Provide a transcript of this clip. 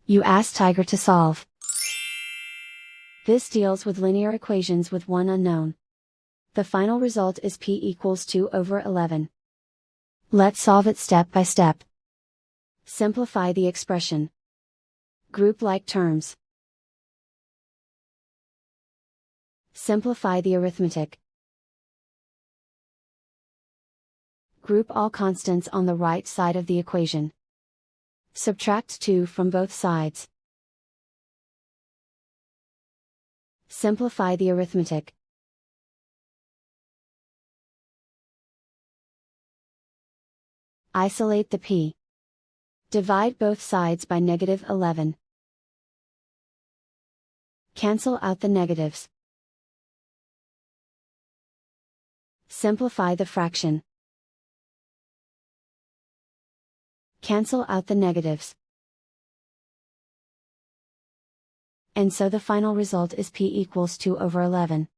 You ask Tiger to solve. This deals with linear equations with one unknown. The final result is p equals 2/11. Let's solve it step by step. Simplify the expression. Group like terms. Simplify the arithmetic. Group all constants on the right side of the equation. Subtract 2 from both sides. Simplify the arithmetic. Isolate the p. Divide both sides by -11. Cancel out the negatives. Simplify the fraction. Cancel out the negatives. And so the final result is p equals 2/11.